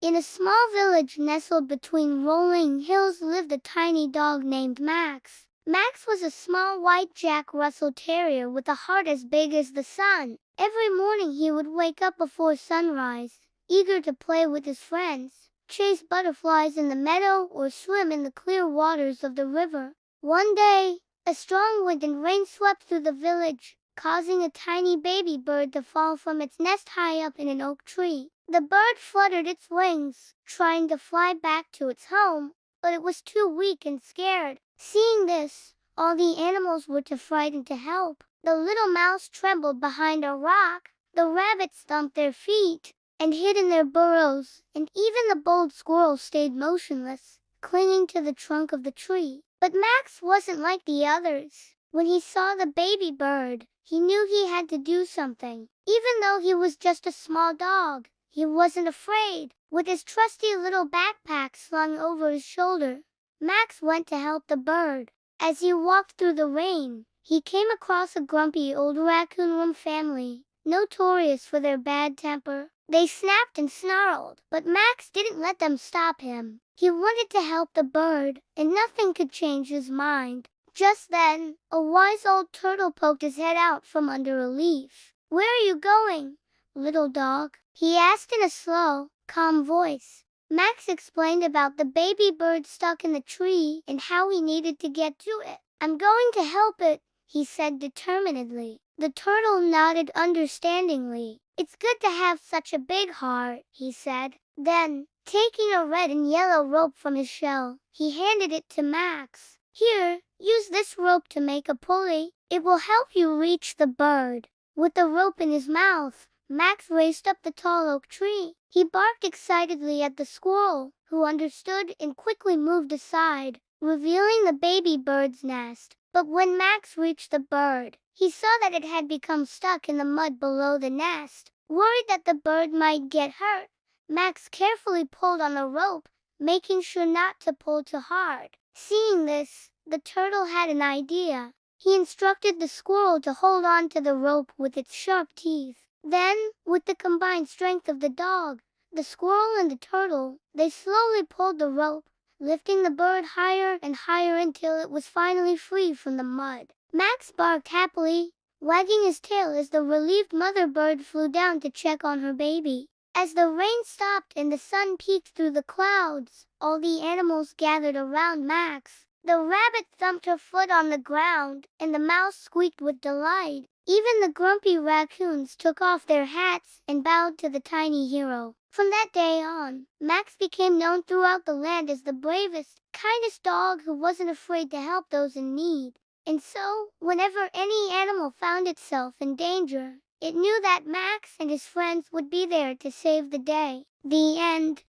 In a small village nestled between rolling hills lived a tiny dog named Max. Max was a small white Jack Russell Terrier with a heart as big as the sun. Every morning he would wake up before sunrise, eager to play with his friends, chase butterflies in the meadow, or swim in the clear waters of the river. One day, a strong wind and rain swept through the village, causing a tiny baby bird to fall from its nest high up in an oak tree. The bird fluttered its wings, trying to fly back to its home, but it was too weak and scared. Seeing this, all the animals were too frightened to help. The little mouse trembled behind a rock, the rabbits stomped their feet and hid in their burrows, and even the bold squirrel stayed motionless, clinging to the trunk of the tree. But Max wasn't like the others. When he saw the baby bird, he knew he had to do something. Even though he was just a small dog, he wasn't afraid. With his trusty little backpack slung over his shoulder, Max went to help the bird. As he walked through the rain, he came across a grumpy old raccoon family, notorious for their bad temper. They snapped and snarled, but Max didn't let them stop him. He wanted to help the bird, and nothing could change his mind. Just then, a wise old turtle poked his head out from under a leaf. "Where are you going, little dog?" he asked in a slow, calm voice. Max explained about the baby bird stuck in the tree and how he needed to get to it. "I'm going to help it," he said determinedly. The turtle nodded understandingly. "It's good to have such a big heart," he said. Then, taking a red and yellow rope from his shell, he handed it to Max. "Here, use this rope to make a pulley. It will help you reach the bird." With the rope in his mouth, Max raced up the tall oak tree. He barked excitedly at the squirrel, who understood and quickly moved aside, revealing the baby bird's nest. But when Max reached the bird, he saw that it had become stuck in the mud below the nest. Worried that the bird might get hurt, Max carefully pulled on the rope, making sure not to pull too hard. Seeing this, the turtle had an idea. He instructed the squirrel to hold on to the rope with its sharp teeth. Then, with the combined strength of the dog, the squirrel and the turtle, they slowly pulled the rope, lifting the bird higher and higher until it was finally free from the mud. Max barked happily, wagging his tail as the relieved mother bird flew down to check on her baby. As the rain stopped and the sun peeked through the clouds, all the animals gathered around Max. The rabbit thumped her foot on the ground, and the mouse squeaked with delight. Even the grumpy raccoons took off their hats and bowed to the tiny hero. From that day on, Max became known throughout the land as the bravest, kindest dog who wasn't afraid to help those in need. And so, whenever any animal found itself in danger, it knew that Max and his friends would be there to save the day. The end.